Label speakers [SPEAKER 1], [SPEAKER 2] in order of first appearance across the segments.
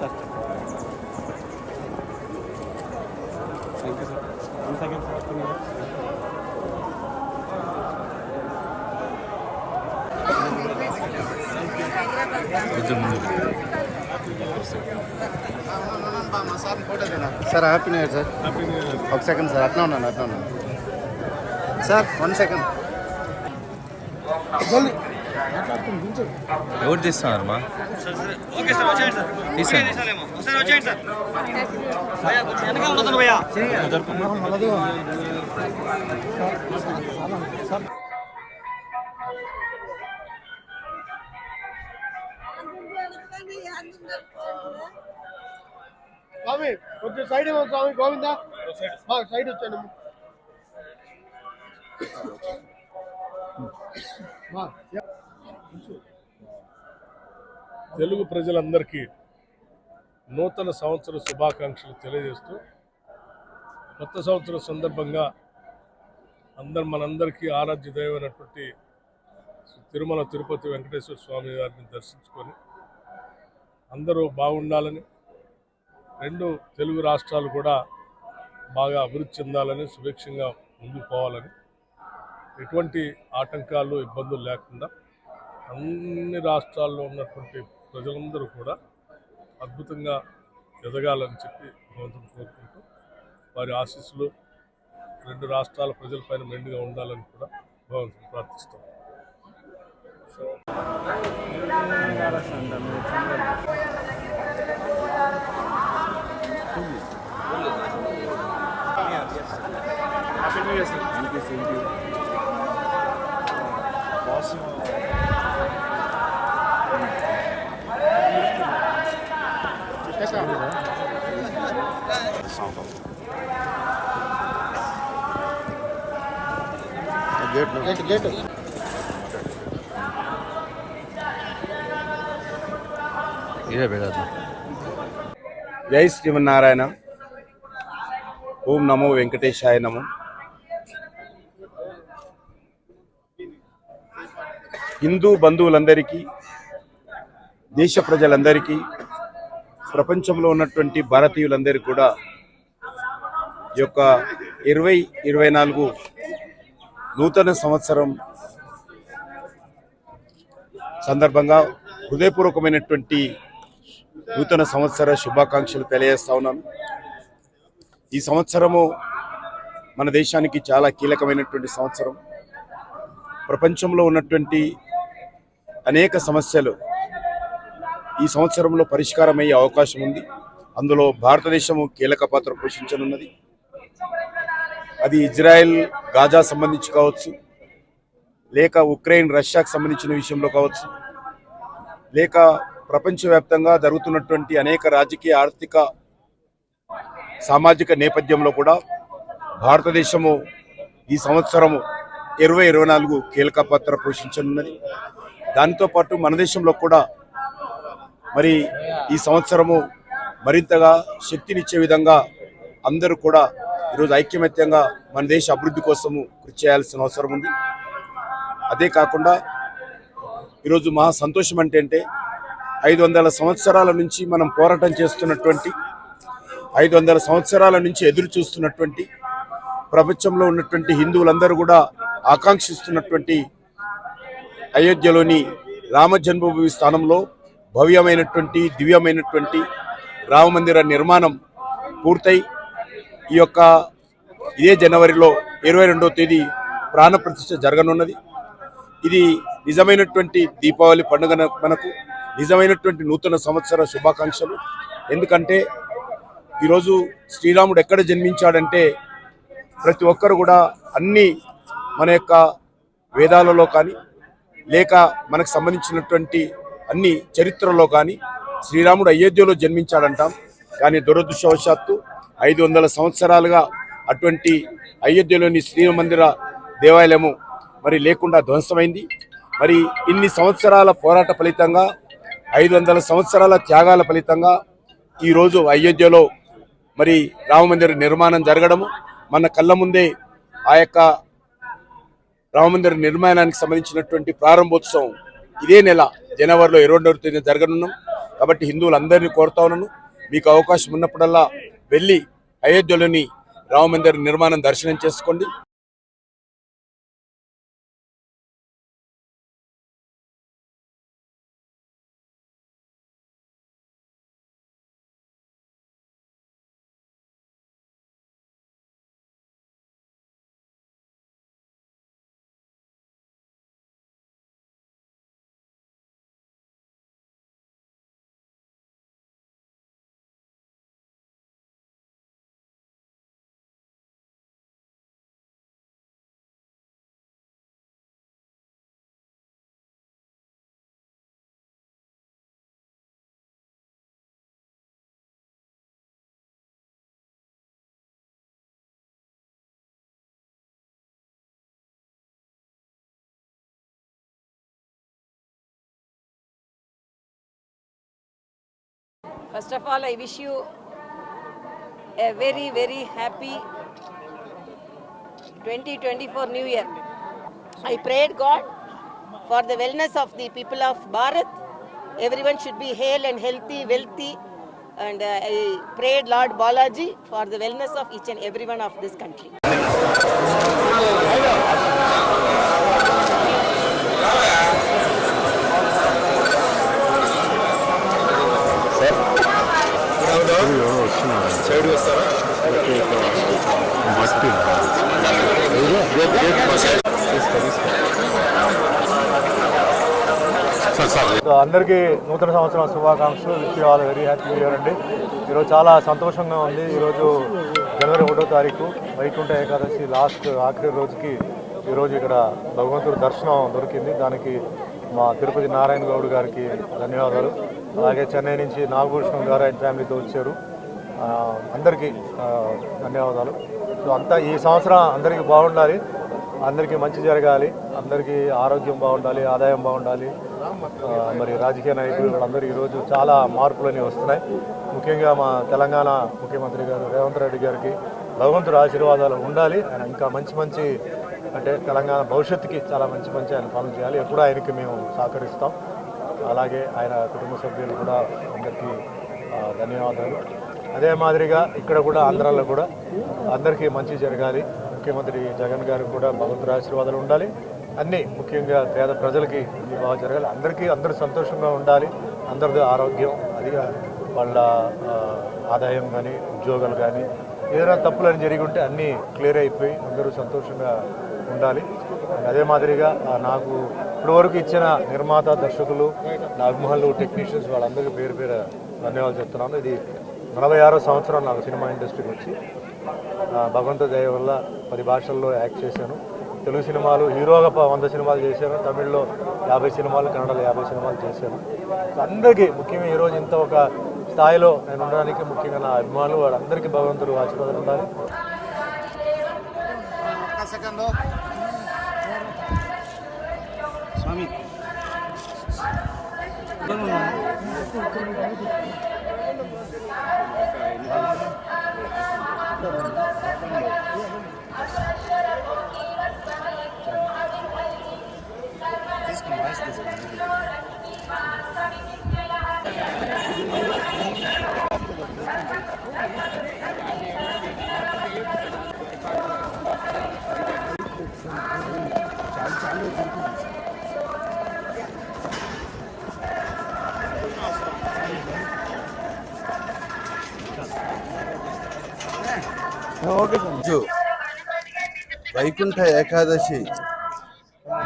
[SPEAKER 1] Sir thank you sir 1 second sir
[SPEAKER 2] sir happy new year sir. ఒక second sir, అట్లా ఉన్నాను sir. 1 second.
[SPEAKER 3] ఎవరు తీస్తున్నారు మా
[SPEAKER 4] స్వామి కొంచెం సైడ్ ఇవ్వండి స్వామి. గోవిందా సైడ్ వచ్చాను.
[SPEAKER 5] తెలుగు ప్రజలందరికీ నూతన సంవత్సర శుభాకాంక్షలు తెలియజేస్తూ కొత్త సంవత్సరం సందర్భంగా మనందరికీ ఆరాధ్య దైవమైనటువంటి తిరుమల తిరుపతి వెంకటేశ్వర స్వామి వారిని దర్శించుకొని అందరూ బాగుండాలని, 2 తెలుగు రాష్ట్రాలు కూడా బాగా అభివృద్ధి చెందాలని, సుభిక్షంగా ముందుకు పోవాలని, ఎటువంటి ఆటంకాలు ఇబ్బందులు లేకుండా అన్ని రాష్ట్రాల్లో ఉన్నటువంటి ప్రజలందరూ కూడా అద్భుతంగా ఎదగాలని చెప్పి భగవంతుని కోరుకుంటూ వారి ఆశీస్సులు 2 రాష్ట్రాల ప్రజలపైన మెండుగా ఉండాలని కూడా భగవంతుని ప్రార్థిస్తాం.
[SPEAKER 1] Happy new year sir. Thank you same to you. Boss
[SPEAKER 2] gate
[SPEAKER 3] ఇదే బేదా.
[SPEAKER 2] జై శ్రీమన్నారాయణ. ఓం నమో వెంకటేశాయ నమో. హిందూ బంధువులందరికీ, దేశ ప్రజలందరికీ, ప్రపంచంలో ఉన్నటువంటి భారతీయులందరికీ కూడా ఈ యొక్క 2024 నూతన సంవత్సరం సందర్భంగా హృదయపూర్వకమైనటువంటి నూతన సంవత్సర శుభాకాంక్షలు తెలియజేస్తా ఉన్నాను. ఈ సంవత్సరము మన దేశానికి చాలా కీలకమైనటువంటి సంవత్సరం. ప్రపంచంలో ఉన్నటువంటి అనేక సమస్యలు ఈ సంవత్సరంలో పరిష్కారమయ్యే అవకాశం ఉంది. అందులో భారతదేశము కీలక పాత్ర పోషించనున్నది. అది ఇజ్రాయెల్ గాజా సంబంధించి కావచ్చు, లేక ఉక్రెయిన్ రష్యాకు సంబంధించిన విషయంలో కావచ్చు, లేక ప్రపంచవ్యాప్తంగా జరుగుతున్నటువంటి అనేక రాజకీయ, ఆర్థిక, సామాజిక నేపథ్యంలో కూడా భారతదేశము ఈ సంవత్సరము 2024 కీలక పాత్ర పోషించనున్నది. దానితో పాటు మన దేశంలో కూడా మరి ఈ సంవత్సరము మరింతగా శక్తినిచ్చే విధంగా అందరూ కూడా ఈరోజు ఐక్యమత్యంగా మన దేశ అభివృద్ధి కోసము కృషి చేయాల్సిన అవసరం ఉంది. అదే కాకుండా ఈరోజు మహా సంతోషం అంటే 500 సంవత్సరాల నుంచి మనం పోరాటం చేస్తున్నటువంటి, 500 సంవత్సరాల నుంచి ఎదురు చూస్తున్నటువంటి, ప్రపంచంలో ఉన్నటువంటి హిందువులందరూ కూడా ఆకాంక్షిస్తున్నటువంటి అయోధ్యలోని రామ జన్మభూమి స్థానంలో భవ్యమైనటువంటి, దివ్యమైనటువంటి రామమందిర నిర్మాణం పూర్తయి ఇదే జనవరిలో 22వ తేదీ ప్రాణప్రతిష్ఠ జరగనున్నది. ఇది నిజమైనటువంటి దీపావళి పండుగ, మనకు నిజమైనటువంటి నూతన సంవత్సర శుభాకాంక్షలు. ఎందుకంటే ఈరోజు శ్రీరాముడు ఎక్కడ జన్మించాడంటే ప్రతి ఒక్కరు కూడా అన్ని మన యొక్క వేదాలలో కానీ, లేక మనకు సంబంధించినటువంటి అన్ని చరిత్రలో కానీ శ్రీరాముడు అయోధ్యలో జన్మించాడంటాం. కానీ దురదృష్టవశాత్తు 500 సంవత్సరాలుగా అటువంటి అయోధ్యలోని శ్రీమందిర దేవాలయము మరి లేకుండా ధ్వంసమైంది. మరి ఇన్ని సంవత్సరాల పోరాట ఫలితంగా, 500 సంవత్సరాల త్యాగాల ఫలితంగా ఈరోజు అయోధ్యలో మరి రామమందిర నిర్మాణం జరగడము, మన కళ్ళ ముందే ఆ యొక్క రామమందిర నిర్మాణానికి సంబంధించినటువంటి ప్రారంభోత్సవం ఇదే నెల జనవరిలో 22వ తేదీన జరగనున్నాం. కాబట్టి హిందువులందరినీ కోరుతా ఉన్నాను, మీకు అవకాశం ఉన్నప్పుడల్లా వెళ్ళి అయోధ్యలోని రామమందిర నిర్మాణం దర్శనం చేసుకోండి.
[SPEAKER 6] First of all, I wish you a very, very happy 2024 New Year. I prayed God for the wellness of the people of Bharat. Everyone should be hale and healthy, wealthy. And I prayed Lord Balaji for the wellness of each and every one of this country.
[SPEAKER 7] అందరికీ నూతన సంవత్సరం శుభాకాంక్షలు. Wish all very happy new year అండి. ఈరోజు చాలా సంతోషంగా ఉంది. ఈరోజు జనవరి 1వ తారీఖు వైకుంఠ ఏకాదశి ఆఖరి రోజుకి ఈరోజు ఇక్కడ భగవంతుడి దర్శనం దొరికింది. దానికి మా తిరుపతి నారాయణ గౌడ్ గారికి ధన్యవాదాలు. అలాగే చెన్నై నుంచి నాగభూషణం గారు ఆయన ఫ్యామిలీతో వచ్చారు. అందరికీ ధన్యవాదాలు. సో అంతా ఈ సంవత్సరం అందరికీ బాగుండాలి, అందరికీ మంచి జరగాలి, అందరికీ ఆరోగ్యం బాగుండాలి, ఆదాయం బాగుండాలి. మరి రాజకీయ నాయకులు వాళ్ళందరూ ఈరోజు చాలా మార్పులని వస్తున్నాయి. ముఖ్యంగా మా తెలంగాణ ముఖ్యమంత్రి గారు రేవంత్ రెడ్డి గారికి భగవంతుడి ఆశీర్వాదాలు ఉండాలి. ఆయన ఇంకా మంచి అంటే తెలంగాణ భవిష్యత్తుకి చాలా మంచి ఆయన పనులు చేయాలి. ఎప్పుడూ ఆయనకి మేము సహకరిస్తాం. అలాగే ఆయన కుటుంబ సభ్యులు కూడా అందరికీ ధన్యవాదాలు. అదే మాదిరిగా ఇక్కడ కూడా ఆంధ్రాలో కూడా అందరికీ మంచి జరగాలి. ముఖ్యమంత్రి జగన్ గారికి కూడా భగవంతుడి ఆశీర్వాదాలు ఉండాలి. అన్నీ ముఖ్యంగా పేద ప్రజలకి బాగా జరగాలి. అందరూ సంతోషంగా ఉండాలి. అందరిది ఆరోగ్యం, అదిగా వాళ్ళ ఆదాయం కానీ ఉద్యోగాలు కానీ ఏదైనా తప్పులని జరిగి ఉంటే అన్నీ క్లియర్ అయిపోయి అందరూ సంతోషంగా ఉండాలి. అదే మాదిరిగా నాకు ఇప్పటివరకు ఇచ్చిన నిర్మాత, దర్శకులు, నా అభిమానులు, టెక్నీషియన్స్ వాళ్ళందరికీ పేరు ధన్యవాదాలు చెప్తున్నాను. ఇది 46వ సంవత్సరం నాకు సినిమా ఇండస్ట్రీకి వచ్చి. భగవంతుడి దయ వల్ల 10 భాషల్లో యాక్ట్ చేశాను. తెలుగు సినిమాలు హీరోగా 100 సినిమాలు చేశాను. తమిళ్లో 50 సినిమాలు, కన్నడలో 50 సినిమాలు చేశాను. అందరికీ ముఖ్యంగా ఈరోజు ఇంత ఒక స్థాయిలో నేను ఉండడానికి ముఖ్యంగా నా అభిమానులు వాళ్ళందరికీ భగవంతుడు ఆశీర్వాదాలు ఉండాలి.
[SPEAKER 1] స్వామి
[SPEAKER 8] వైకుంఠ ఏకాదశి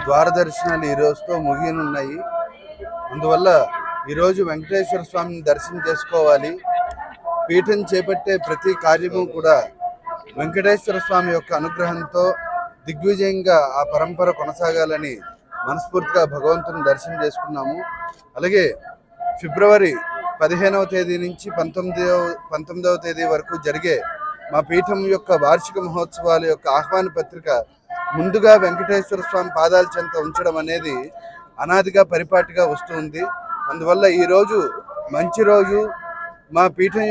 [SPEAKER 8] ద్వార దర్శనాలు ఈ రోజుతో ముగియనున్నాయి. అందువల్ల ఈరోజు వెంకటేశ్వర స్వామిని దర్శనం చేసుకోవాలి. పీఠం చేపట్టే ప్రతి కార్యము కూడా వెంకటేశ్వర స్వామి యొక్క అనుగ్రహంతో దిగ్విజయంగా ఆ పరంపర కొనసాగాలని మనస్ఫూర్తిగా భగవంతుని దర్శనం చేసుకున్నాము. అలాగే ఫిబ్రవరి 15వ తేదీ నుంచి 19వ తేదీ వరకు జరిగే మా పీఠం యొక్క వార్షిక మహోత్సవాల యొక్క ఆహ్వాన పత్రిక ముందుగా వెంకటేశ్వర స్వామి పాదాల చెంత ఉంచడం అనేది అనాదిగా పరిపాటిగా వస్తుంది. అందువల్ల ఈరోజు మంచి రోజు. మా పీఠం